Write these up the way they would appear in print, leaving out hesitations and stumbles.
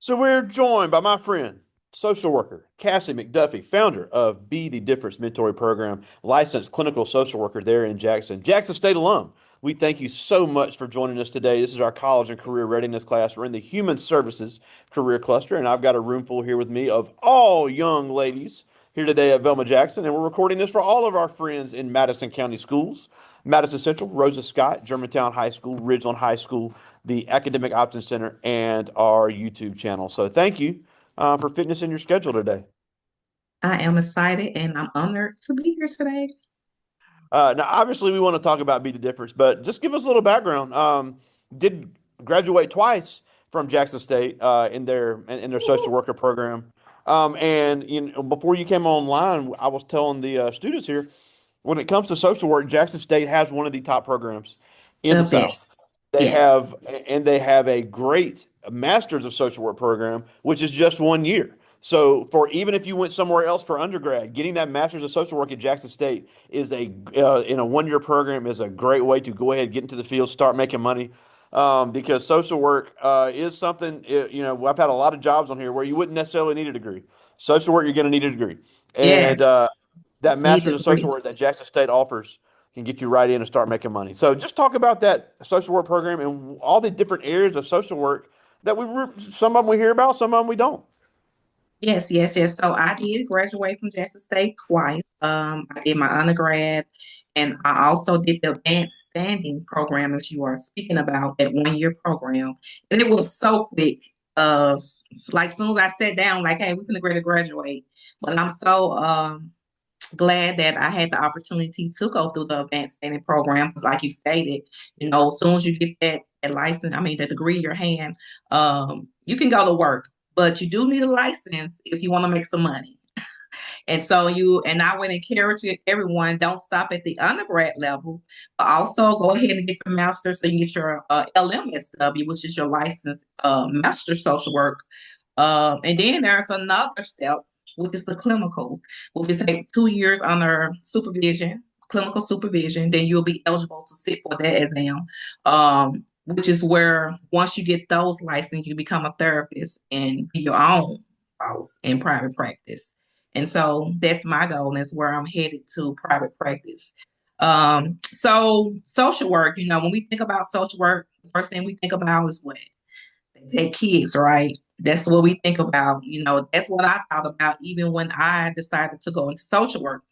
So we're joined by my friend, social worker Cassie McDuffey, founder of Be the Difference Mentoring Program, licensed clinical social worker there in Jackson State alum. We thank you so much for joining us today. This is our college and career readiness class. We're in the human services career cluster, and I've got a room full here with me of all young ladies here today at Velma Jackson, and we're recording this for all of our friends in Madison County schools. Madison Central, Rosa Scott, Germantown High School, Ridgeland High School, the Academic Options Center, and our YouTube channel. So thank you for fitting us in your schedule today. I am excited and I'm honored to be here today. Now, obviously, we want to talk about Be the Difference, but just give us a little background. Did graduate twice from Jackson State in their social worker program. And before you came online, I was telling the students here, when it comes to social work, Jackson State has one of the top programs in the The South. best. They Yes. have, and they have a great Master's of Social Work program, which is just 1 year. So, for even if you went somewhere else for undergrad, getting that Master's of Social Work at Jackson State is in a 1 year program is a great way to go ahead, get into the field, start making money. Because social work is something, I've had a lot of jobs on here where you wouldn't necessarily need a degree. Social work, you're going to need a degree. And Yes. that Need Master's a of Social degree. Work that Jackson State offers can get you right in and start making money. So just talk about that social work program and all the different areas of social work that some of them we hear about, some of them we don't. Yes. So I did graduate from Jackson State twice. I did my undergrad and I also did the advanced standing program as you are speaking about, that 1 year program. And it was so quick. Like soon as I sat down, like, hey, we're gonna graduate. But I'm so glad that I had the opportunity to go through the advanced standing program because, like you stated, as soon as you get that license, I mean, that degree in your hand, you can go to work, but you do need a license if you want to make some money. And so I would encourage everyone, don't stop at the undergrad level, but also go ahead and get your master's so you get your LMSW, which is your license master social work. And then there's another step, which is the clinical, which is take 2 years under supervision, clinical supervision. Then you'll be eligible to sit for that exam, which is where once you get those license, you become a therapist and be your own boss in private practice. And so that's my goal, and that's where I'm headed to, private practice. So social work, when we think about social work, the first thing we think about is what? They take kids, right? That's what we think about. That's what I thought about even when I decided to go into social work.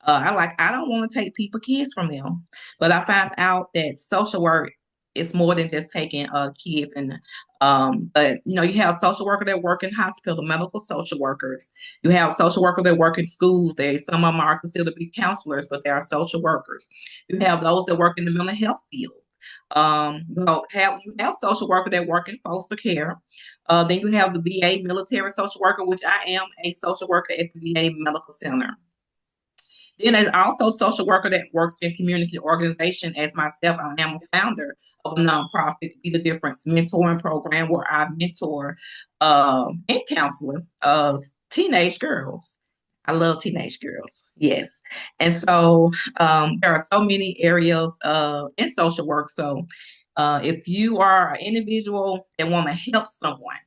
I don't want to take people kids from them, but I found out that social work is more than just taking kids. And but you have social workers that work in hospital, medical social workers. You have social workers that work in schools. Some of them are considered to be counselors, but they are social workers. You have those that work in the mental health field. You have social worker that work in foster care. Then you have the VA military social worker, which I am a social worker at the VA Medical Center. Then there's also social worker that works in community organization. As myself, I am a founder of a nonprofit, Be the Difference mentoring program, where I mentor and counsel teenage girls. I love teenage girls. Yes. And so there are so many areas in social work. So if you are an individual that want to help someone,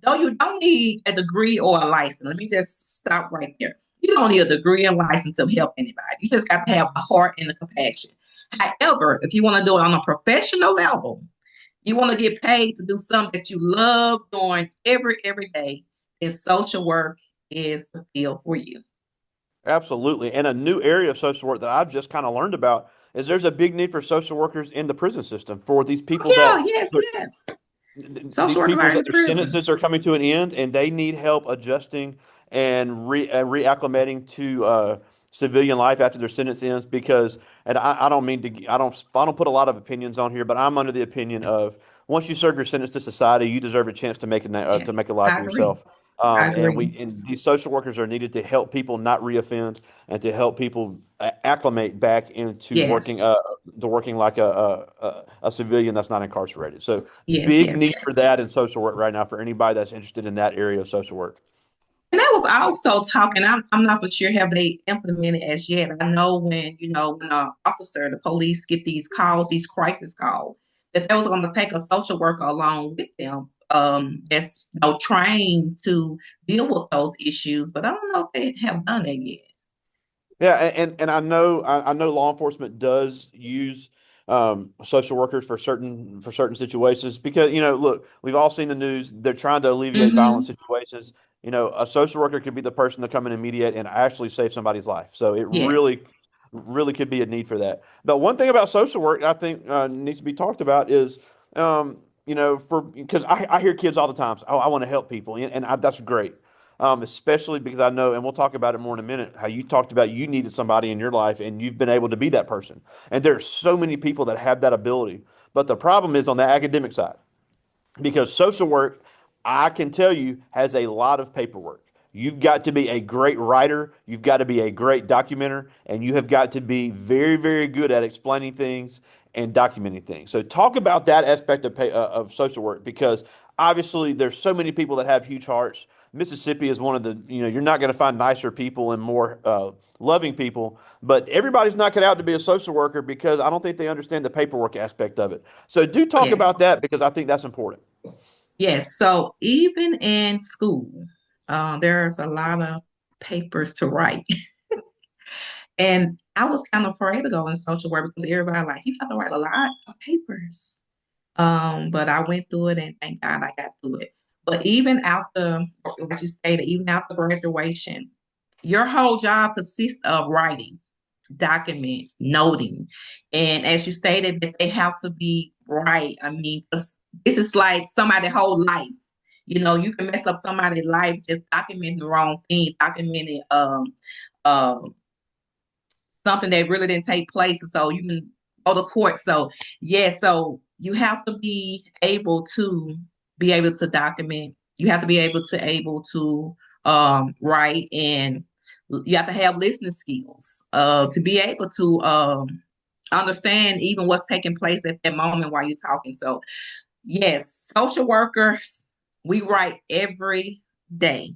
though you don't need a degree or a license, let me just stop right there. You don't need a degree and license to help anybody. You just got to have the heart and the compassion. However, if you want to do it on a professional level, you want to get paid to do something that you love doing every day, then social work is the field for you. Absolutely. And a new area of social work that I've just kind of learned about is there's a big need for social workers in the prison system for these Oh people yeah, yes. Social these workers are people in that the their prison. sentences are coming to an end and they need help adjusting and reacclimating to civilian life after their sentence ends because and I don't mean to I don't put a lot of opinions on here but I'm under the opinion of once you serve your sentence to society you deserve a chance to Yes, make a life I for agree. yourself I and agree. these social workers are needed to help people not reoffend and to help people acclimate back into Yes, working like a civilian that's not incarcerated. So yes, big yes. need for that in social work right now for anybody that's interested in that area of social work. And that was also talking. I'm not for sure have they implemented as yet. I know when an officer, the police get these calls, these crisis calls, that they was going to take a social worker along with them. that's trained to deal with those issues, but I don't know if they have done that yet. Yeah, and I know law enforcement does use social workers for certain situations because look, we've all seen the news. They're trying to alleviate violent Hmm. situations. A social worker could be the person to come in and mediate and actually save somebody's life. So it Yes. really could be a need for that. But one thing about social work I think needs to be talked about is for because I hear kids all the time, oh, I want to help people, that's great. Especially because I know, and we'll talk about it more in a minute, how you talked about you needed somebody in your life and you've been able to be that person. And there's so many people that have that ability. But the problem is on the academic side because social work, I can tell you, has a lot of paperwork. You've got to be a great writer, you've got to be a great documenter, and you have got to be very, very good at explaining things and documenting things. So talk about that aspect of social work because obviously there's so many people that have huge hearts. Mississippi is one of the, you're not going to find nicer people and more loving people, but everybody's not cut out to be a social worker because I don't think they understand the paperwork aspect of it. So do talk about Yes. that because I think that's important. Yes. So even in school, there's a lot of papers to write. And I was kind of afraid to go in social work because everybody like, you have to write a lot of papers. But I went through it and thank God I got through it. But even after, like you stated, even after graduation, your whole job consists of writing documents, noting. And as you stated, that they have to be right. I mean, 'cause this is like somebody's whole life. You can mess up somebody's life just documenting the wrong things, documenting um something that really didn't take place. So you can go to court. So yeah, so you have to be able to document. You have to be able to write, and you have to have listening skills to be able to understand even what's taking place at that moment while you're talking. So yes, social workers, we write every day.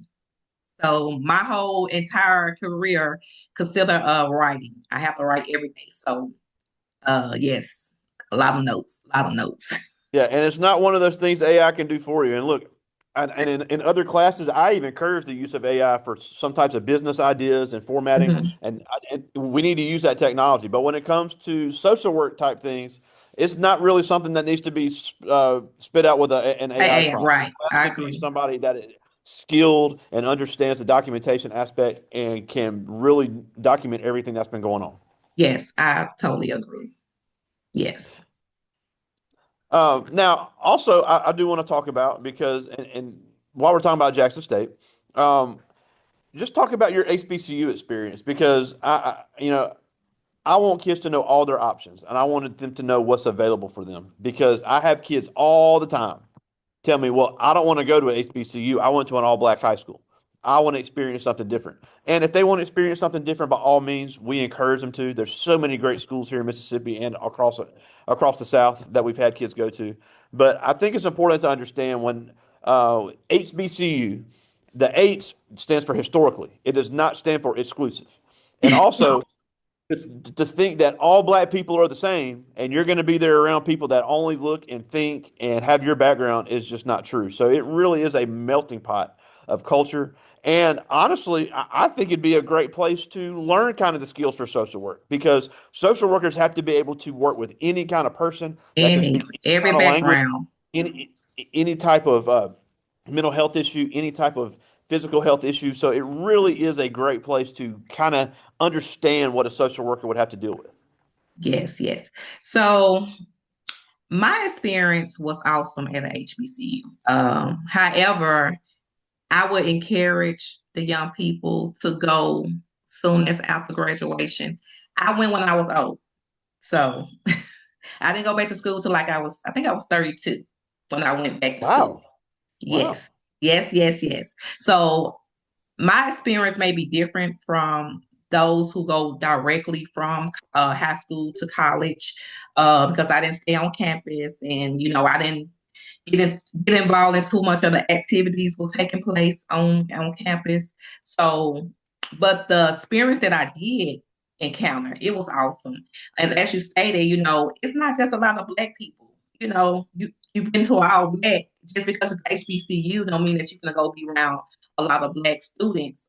So my whole entire career consider writing. I have to write every day. So yes, a lot of notes, a lot of notes. Yeah, and it's not one of those things AI can do for you. And look, and in other classes, I even encourage the use of AI for some types of business ideas and formatting, Mhm. and we need to use that technology. But when it comes to social work type things, it's not really something that needs to be spit out with an AI prompt. It Right. has I to be agree. somebody that is skilled and understands the documentation aspect and can really document everything that's been going on. Yes, I totally agree. Yes. Now, also, I do want to talk about because, and while we're talking about Jackson State, um, just talk about your HBCU experience because I want kids to know all their options and I wanted them to know what's available for them because I have kids all the time tell me, well, I don't want to go to an HBCU. I went to an all black high school. I want to experience something different. And if they want to experience something different, by all means, we encourage them to. There's so many great schools here in Mississippi and across the South that we've had kids go to. But I think it's important to understand when HBCU, the H stands for historically. It does not stand for exclusive. And also, to think that all black people are the same and you're going to be there around people that only look and think and have your background is just not true. So it really is a melting pot of culture. And honestly, I think it'd be a great place to learn kind of the skills for social work because social workers have to be able to work with any kind of person that can speak any Every kind of language, background. any any type of mental health issue, any type of physical health issue. So it really is a great place to kind of understand what a social worker would have to deal with. Yes, yes. So my experience was awesome at a HBCU. However, I would encourage the young people to go soon as after graduation. I went when I was old. So I didn't go back to school till I think I was 32 when I went back to school. Wow. Wow. Yes, yes, yes, yes. So my experience may be different from those who go directly from high school to college because I didn't stay on campus and, I didn't get involved in too much of the activities was taking place on campus. So, but the experience that I did encounter, it was awesome. And as you stated, it's not just a lot of black people. You've been to all black. just because it's HBCU don't mean that you're gonna go be around a lot of Black students.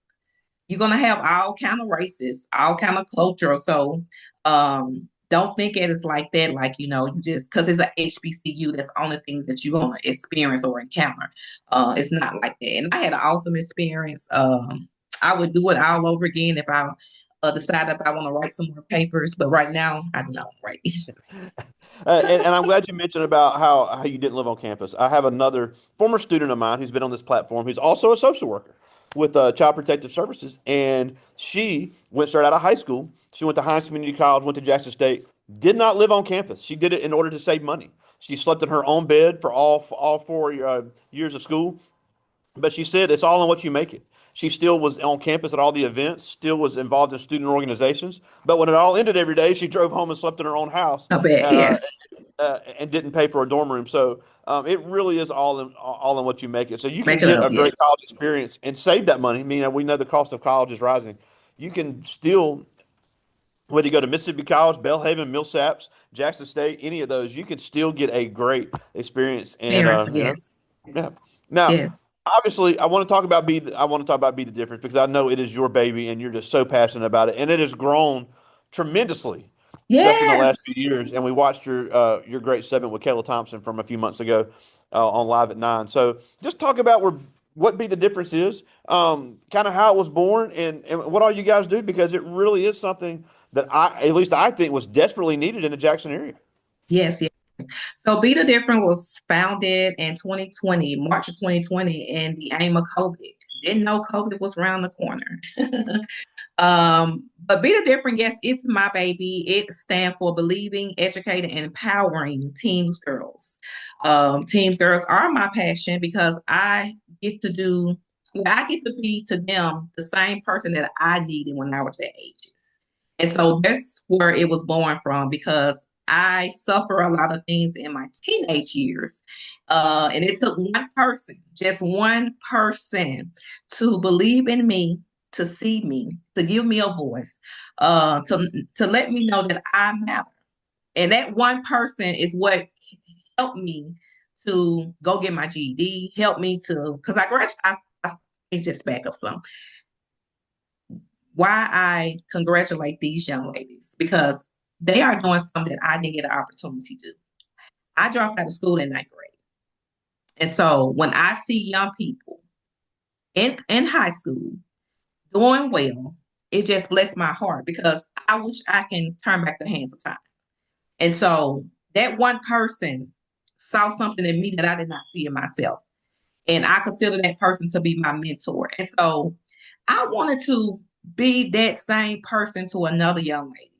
You're gonna have all kind of races, all kind of culture. So don't think it is like that, like you just because it's a HBCU, that's the only thing that you're gonna experience or encounter. It's not like that. And I had an awesome experience. I would do it all over again if I decide if I want to write some more papers, but right now I don't write. And I'm glad you mentioned about how you didn't live on campus. I have another former student of mine who's been on this platform who's also a social worker with Child Protective Services, and she went straight out of high school. She went to Hines Community College, went to Jackson State, did not live on campus. She did it in order to save money. She slept in her own bed for all 4 years of school, but she said it's all in what you make it. She still was on campus at all the events, still was involved in student organizations. But when it all ended every day, she drove home and slept in her own house, I bet, uh, yes. and didn't pay for a dorm room. So it really is all in what you make it. So you can Make it get up, a great yes. college experience and save that money. I mean, we know the cost of college is rising. You can still, whether you go to Mississippi College, Belhaven, Millsaps, Jackson State, any of those, you can still get a great experience. And Parents, yes. yeah. Now, Yes. obviously, I want to talk about Be the Difference because I know it is your baby and you're just so passionate about it, and it has grown tremendously just in the last Yes. few years. And we watched your great segment with Kayla Thompson from a few months ago on Live at 9. So just talk about what Be the Difference is, kind of how it was born, and what all you guys do because it really is something that at least I think, was desperately needed in the Jackson area. Yes, yes. So Be the Different was founded in 2020, March of 2020, in the aim of COVID. Didn't know COVID was around the corner. But Be the Different, yes, it's my baby. It stands for Believing, Educating, and Empowering Teams Girls. Teams Girls are my passion because get to do, I get to be to them the same person that I needed when I was their ages. And so that's where it was born from because I suffer a lot of things in my teenage years. And it took one person, just one person, to believe in me, to see me, to give me a voice, to let me know that I matter. And that one person is what helped me to go get my GED, helped me to, because I graduated, let me just back up some why I congratulate these young ladies because they are doing something that I didn't get an opportunity to do. I dropped out of school in ninth grade. And so when I see young people in high school doing well, it just bless my heart because I wish I can turn back the hands of time. And so that one person saw something in me that I did not see in myself. And I consider that person to be my mentor. And so I wanted to be that same person to another young lady.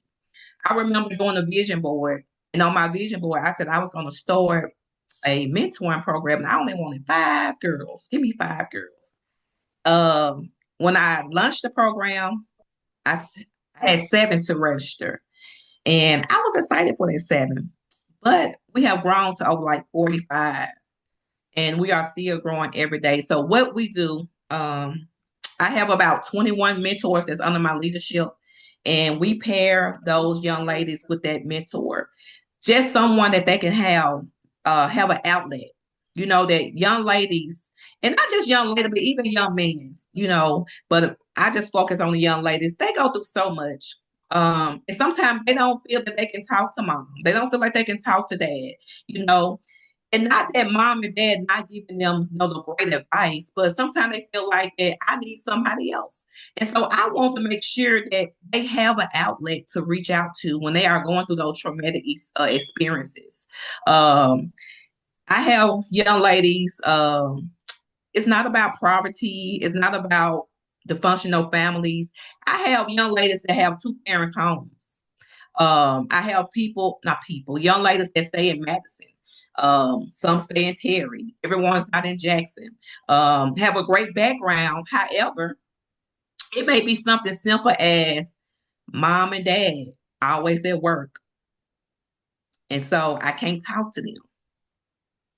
I remember doing a vision board, and on my vision board, I said I was going to start a mentoring program. And I only wanted 5 girls. Give me 5 girls. When I launched the program, I had 7 to register, and I was excited for that 7. But we have grown to over like 45, and we are still growing every day. So what we do, I have about 21 mentors that's under my leadership, and we pair those young ladies with that mentor, just someone that they can have an outlet. That young ladies, and not just young ladies, but even young men. But I just focus on the young ladies. They go through so much. And sometimes they don't feel that they can talk to mom. They don't feel like they can talk to dad. You know, and not that mom and dad not giving them the great advice, but sometimes they feel like that I need somebody else. And so I want to make sure that they have an outlet to reach out to when they are going through those traumatic experiences. I have young ladies. It's not about poverty. It's not about dysfunctional families. I have young ladies that have 2 parents' homes. I have young ladies that stay in Madison. Some stay in Terry. Everyone's not in Jackson. Have a great background. However, it may be something simple as mom and dad always at work. And so I can't talk to them.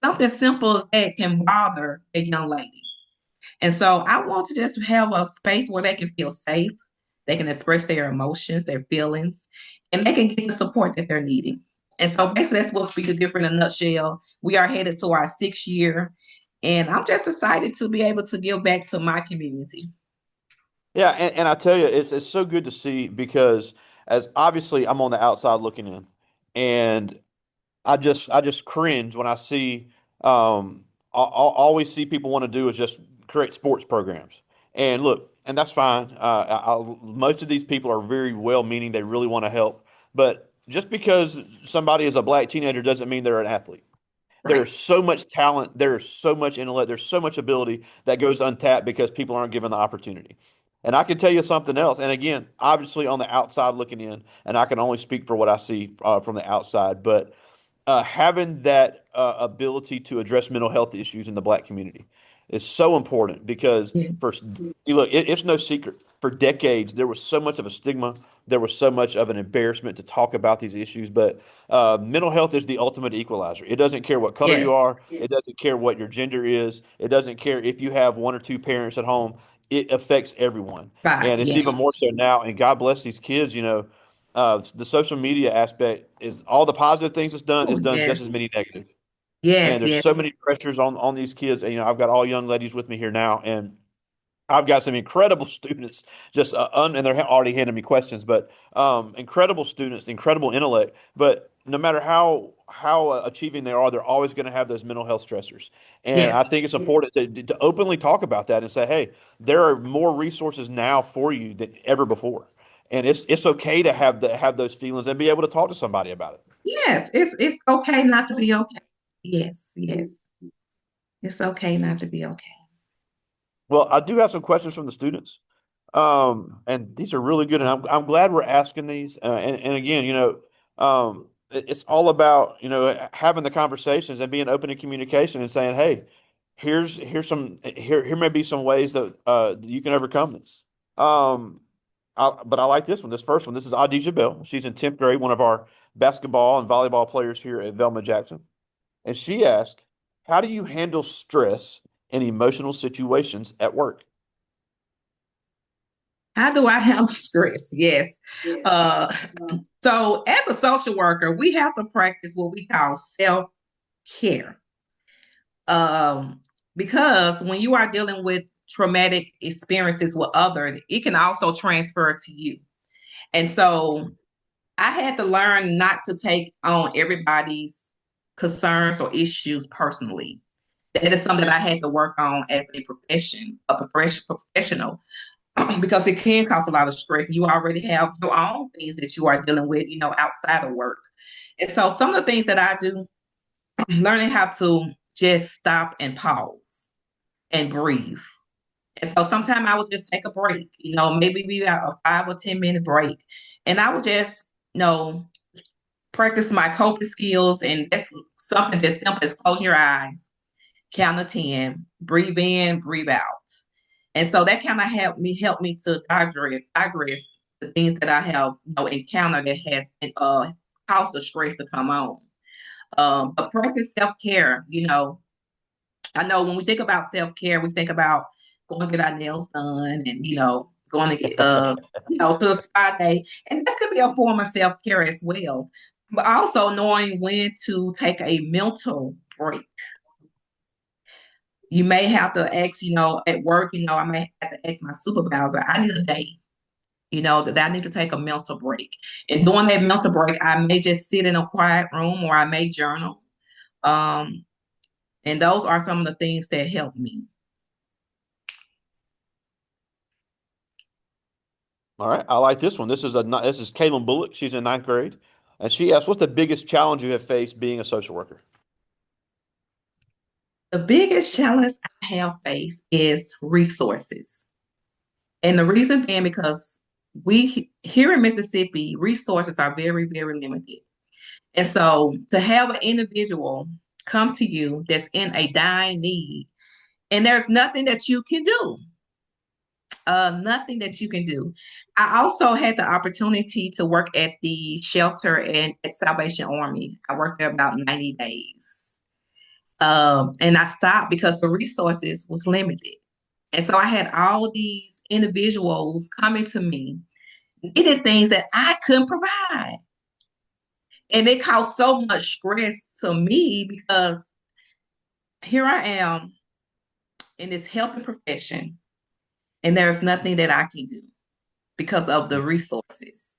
Something simple as that can bother a young lady. And so I want to just have a space where they can feel safe. They can express their emotions, their feelings, and they can get the support that they're needing. And so basically that's what's Be the Different in a nutshell. We are headed to our 6th year, and I'm just excited to be able to give back to my community. Yeah, and I tell you, it's so good to see because as obviously I'm on the outside looking in, and I just cringe when I see all we see people want to do is just create sports programs. And look, and that's fine. Most of these people are very well meaning. They really want to help, but just because somebody is a black teenager doesn't mean they're an athlete. Right. There's so much talent, there's so much intellect, there's so much ability that goes untapped because people aren't given the opportunity. And I can tell you something else. And again, obviously on the outside looking in, and I can only speak for what I see from the outside, but having that ability to address mental health issues in the black community is so important because Yes. for you look, it's no secret. For decades, there was so much of a stigma. There was so much of an embarrassment to talk about these issues. But mental health is the ultimate equalizer. It doesn't care what color you Yes. are. It doesn't care what your gender is. It doesn't care if you have one or two parents at home. It affects everyone, Bye. and it's even more Yes. so now. And God bless these kids. The social media aspect is all the positive things it's done Oh, is done just as many yes. negative. And Yes. there's Yes. so many pressures on these kids. And, I've got all young ladies with me here now, and I've got some incredible students just and they're already handing me questions, but incredible students, incredible intellect. But no matter how achieving they are, they're always going to have those mental health stressors. And I Yes. think it's important to openly talk about that and say, hey, there are more resources now for you than ever before, and it's okay to have those feelings and be able to talk to somebody about it. Yes. It's okay not to be okay. Yes. Yes. It's okay not to be okay. Well, I do have some questions from the students. And these are really good, and I'm glad we're asking these. And again, it's all about having the conversations and being open to communication and saying, hey, here may be some ways that you can overcome this. Um, but I like this one. This first one. This is Adija Bell. She's in 10th grade, one of our basketball and volleyball players here at Velma Jackson. And she asked, "How do you handle stress in emotional situations at work?" How do I handle stress? Yes. Uh, so, as a social worker, we have to practice what we call self care. Um, because when you are dealing with traumatic experiences with others, it can also transfer to you. And so, I had to learn not to take on everybody's concerns or issues personally. That is something that I had to work on as a professional, because it can cause a lot of stress. You already have your own things that you are dealing with, outside of work. And so some of the things that I do, learning how to just stop and pause and breathe. And so sometimes I would just take a break, maybe be about a 5 or 10 minute break. And I would just, you know, practice my coping skills. And that's something as simple as close your eyes, count to 10, breathe in, breathe out. And so that kind of helped me to digress the things that I have encountered that has caused the stress to come on. But practice self-care. I know when we think about self-care, we think about going to get our nails done and going to get to a spa day. And this could be a form of self-care as well. But also knowing when to take a mental break. You may have to ask, at work, I may have to ask my supervisor, I need a day, that I need to take a mental break. And during that mental break, I may just sit in a quiet room or I may journal. Um, and those are some of the things that help me. All right, I like this one. This is Kaylin Bullock. She's in 9th grade, and she asked, "What's the biggest challenge you have faced being a social worker?" The biggest challenge I have faced is resources. And the reason being because we here in Mississippi, resources are very, very limited. And so to have an individual come to you that's in a dying need, and there's nothing that you can do, nothing that you can do. I also had the opportunity to work at the shelter and at Salvation Army. I worked there about 90 days. And I stopped because the resources was limited. And so I had all these individuals coming to me, needed things that I couldn't provide. And it caused so much stress to me because here I am in this helping profession, and there's nothing that I can do because of the resources.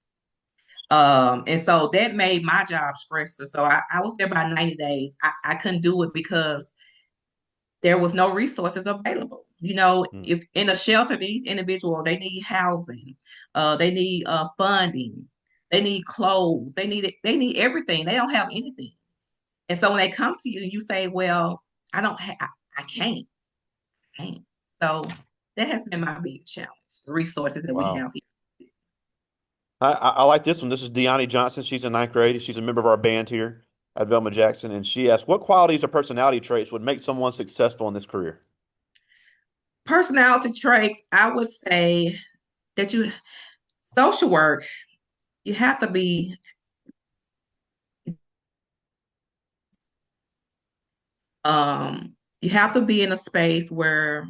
And so that made my job stressful. So I was there about 90 days. I couldn't do it because there was no resources available. You know, Mm. if in a shelter, these individuals, they need housing, they need funding, they need clothes, they need everything. They don't have anything. And so when they come to you and you say, well, I don't have, I can't. So that has been my biggest challenge, the resources that we Wow. have here. I like this one. This is Deani Johnson. She's in ninth grade. She's a member of our band here at Velma Jackson. And she asked, what qualities or personality traits would make someone successful in this career? Personality traits, I would say that social work, you have to be, you have to be in a space where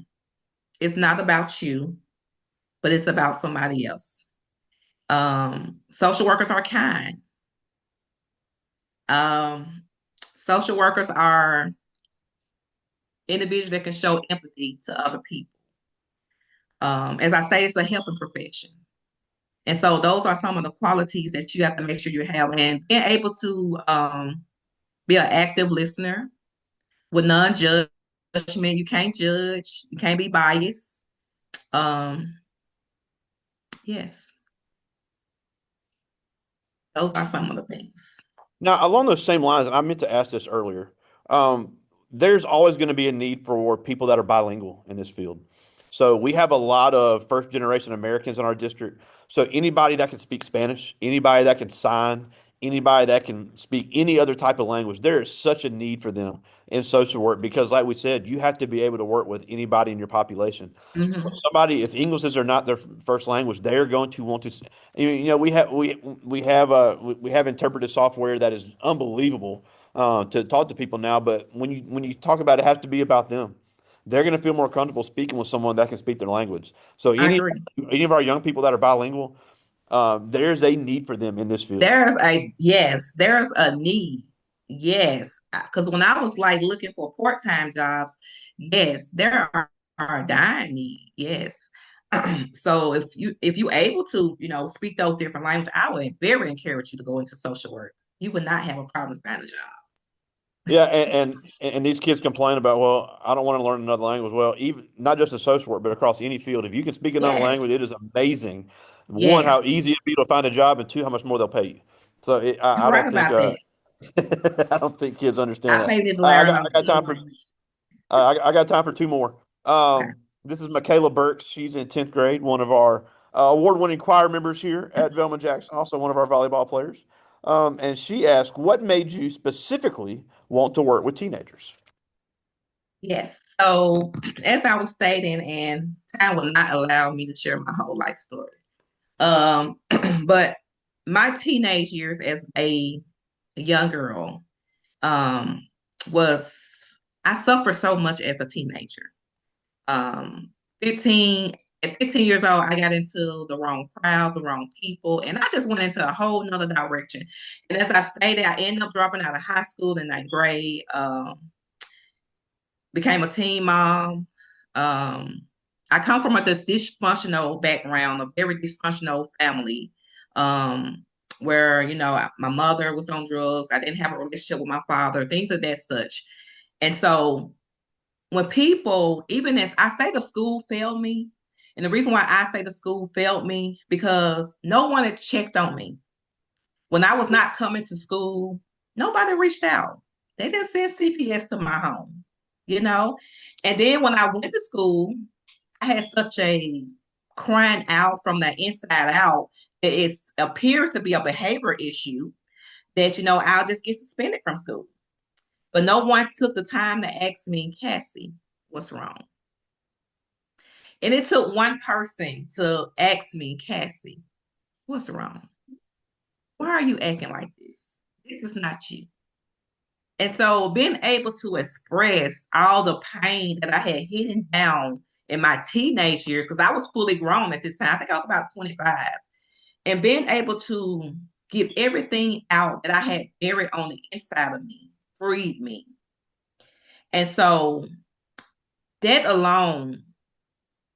it's not about you, but it's about somebody else. Social workers are kind. Um, Social workers are individuals that can show empathy to other people. As I say, it's a helping profession. And so those are some of the qualities that you have to make sure you have. And being able to be an active listener with non-judgment. You can't judge. You can't be biased. Um, yes, those are some of the things. Now, along those same lines, and I meant to ask this earlier, um, there's always going to be a need for people that are bilingual in this field. So we have a lot of first generation Americans in our district. So anybody that can speak Spanish, anybody that can sign, anybody that can speak any other type of language, there is such a need for them in social work because, like we said, you have to be able to work with anybody in your population. So Hmm. somebody, if English is not their first language, they're going to want to. We have interpretive software that is unbelievable to talk to people now. But when you talk about it, it has to be about them. They're going to feel more comfortable speaking with someone that can speak their language. So I agree. any of our young people that are bilingual, there's a need for them in this field. There's a need. Yes, because when I was like looking for part-time jobs, yes, are a dying need. Yes. So if you able to, speak those different languages, I would very encourage you to go into social work. You would not have a problem finding a job. Yeah, and these kids complain about, well, I don't want to learn another language. Well, even not just in social work, but across any field, if you can speak another language, Yes, it is amazing. One, how yes, easy it'd be to find a job, and two, how much more they'll pay you. So you're I right don't think about that. I don't think kids understand I that. may need to learn I got another time for language. I got time for two more. Okay. This is Michaela Burks. She's in 10th grade, one of our award-winning choir members here at Velma Jackson, also one of our volleyball players. And she asked, what made you specifically want to work with teenagers? Yes. So, as I was stating, and time will not allow me to share my whole life story. Um, but my teenage years as a young girl, um, was I suffered so much as a teenager. Um, 15 at 15 years old, I got into the wrong crowd, the wrong people, and I just went into a whole nother direction. And as I stated, I ended up dropping out of high school in ninth grade. Became a teen mom. Um, I come from a dysfunctional background, a very dysfunctional family, um, where my mother was on drugs. I didn't have a relationship with my father, things of that such. And so when people, even as I say, the school failed me, and the reason why I say the school failed me because no one had checked on me when I was not coming to school. Nobody reached out. They didn't send CPS to my home, you know. And then when I went to school, I had such a crying out from the inside out that it appears to be a behavior issue that I'll just get suspended from school. But no one took the time to ask me, Cassie, what's wrong? And it took one person to ask me, Cassie, what's wrong? Why are you acting like this? This is not you. And so being able to express all the pain that I had hidden down in my teenage years, because I was fully grown at this time, I think I was about 25, and being able to get everything out that I had buried on the inside of me, freed me. And so that alone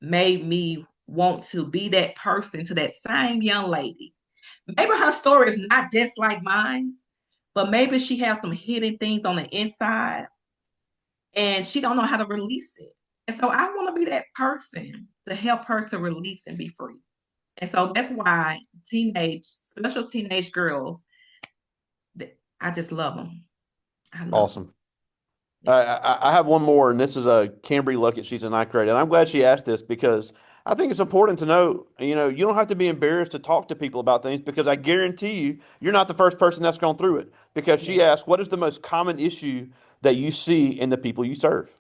made me want to be that person to that same young lady. Maybe her story is not just like mine, but maybe she has some hidden things on the inside and she don't know how to release it. And so I want to be that person to help her to release and be free. And so that's why special teenage girls, I just love them. I love them. Awesome. Yeah. I have one more, and this is a Cambry Luckett. She's in ninth grade, and I'm glad she asked this because I think it's important to know. You don't have to be embarrassed to talk to people about things because I guarantee you, you're not the first person that's gone through it. Because she Yes. asked, "What is the most common issue that you see in the people you serve?"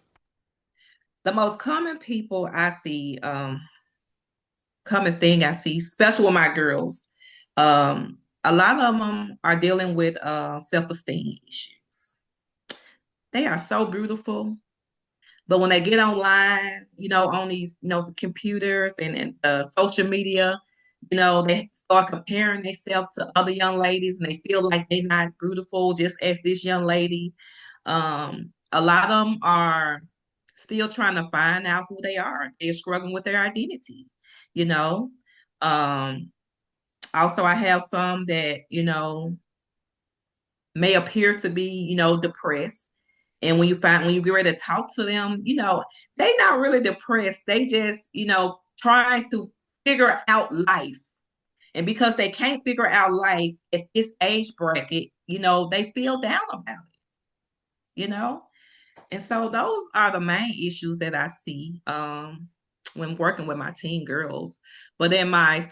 The most common thing I see, especially with my girls, a lot of them are dealing with self-esteem issues. They are so beautiful, but when they get online, on these, the computers and social media, they start comparing themselves to other young ladies and they feel like they're not beautiful just as this young lady. A lot of them are still trying to find out who they are. They're struggling with their identity, you know. Um, Also, I have some that, may appear to be, depressed. And when you get ready to talk to them, they not really depressed. They just, trying to figure out life. And because they can't figure out life at this age bracket, they feel down about it, you know? And so those are the main issues that I see when working with my teen girls. But in my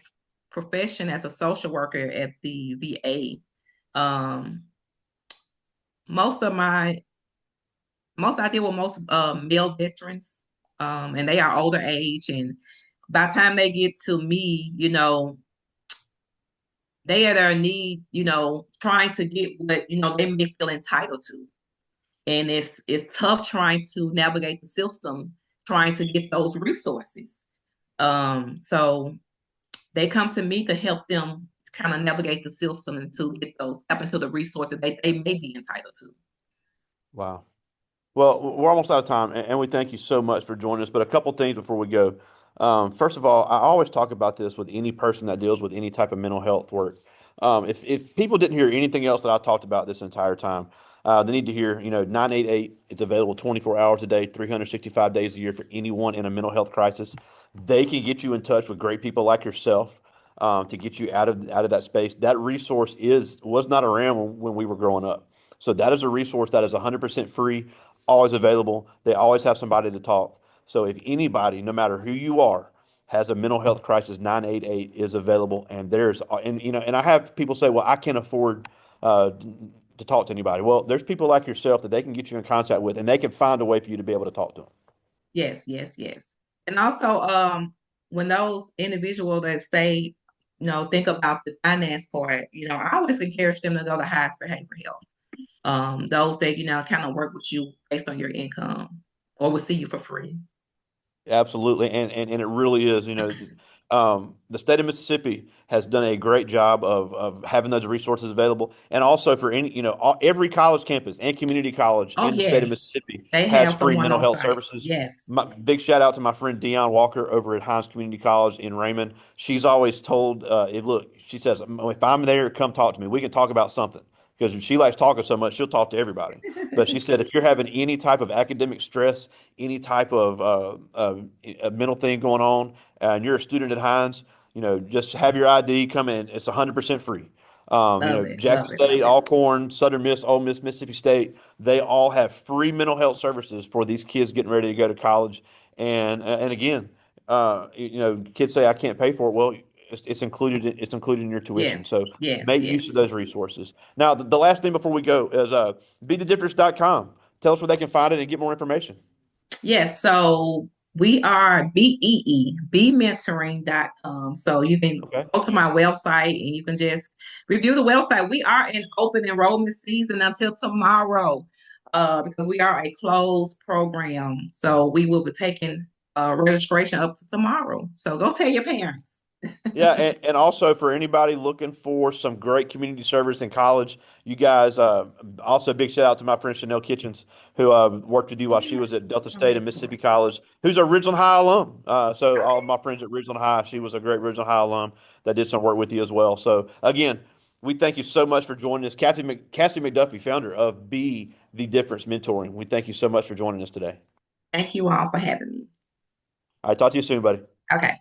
profession as a social worker at the VA, most of my most I deal with most male veterans, and they are older age, and by the time they get to me, they are their need, trying to get what they may feel entitled to, and it's tough trying to navigate the system, trying to get those resources. So they come to me to help them kind of navigate the system and to get those tap into the resources they may be entitled to. Wow. Well, we're almost out of time, and we thank you so much for joining us. But a couple things before we go. First of all, I always talk about this with any person that deals with any type of mental health work. If people didn't hear anything else that I talked about this entire time, they need to hear, 988. It's available 24 hours a day, 365 days a year for anyone in a mental health crisis. They can get you in touch with great people like yourself to get you out of that space. That resource was not around when we were growing up. So that is a resource that is 100% free, always available. They always have somebody to talk. So if anybody, no matter who you are, has a mental health crisis, 988 is available. And I have people say, well, I can't afford to talk to anybody. Well, there's people like yourself that they can get you in contact with, and they can find a way for you to be able to talk to them. Yes, yes, yes. And also, when those individuals that say, think about the finance part, I always encourage them to go to highest behavior health. Those that, kind of work with you based on your income or will see you for free. Absolutely, and it really is. The state of Mississippi has done a great job of having those resources available, and also for every college campus and community college Oh, in the state of yes. Mississippi They has have free someone mental on health site. services. Yes. Big shout out to my friend Dion Walker over at Hines Community College in Raymond. She's always told, look, she says, if I'm there, come talk to me. We can talk about something because she likes talking so much, she'll talk to everybody. But she said, if you're having any type of academic stress, any type of a mental thing going on, and you're a student at Hines, just have your ID come in. It's 100% free. Love it. Jackson Love it. Love State, it. Alcorn, Southern Miss, Ole Miss, Mississippi State, they all have free mental health services for these kids getting ready to go to college. And again, kids say I can't pay for it. Well, it's included in your tuition. Yes. So Yes. make Yes. use of those resources. Now, the last thing before we go is BeTheDifference.com. Tell us where they can find it and get more information. Yes, so we are bementoring.com. So you can Okay. go to my website and you can just review the website. We are in open enrollment season until tomorrow, because we are a closed program. So we will be taking registration up to tomorrow. So go tell your parents. Yeah, and also for anybody looking for some great community service in college, you guys, also big shout out to my friend Chanel Kitchens, who worked with you Oh, while she was yes. at Delta Oh, State and excellent. Mississippi College, who's a Ridgeland High alum. So all Okay. my friends at Ridgeland High, she was a great Ridgeland High alum that did some work with you as well. So again, we thank you so much for joining us. Cassie McDuffie, founder of Be the Difference Mentoring. We thank you so much for joining us today. Thank you all for having me. All right, talk to you soon, buddy. Okay.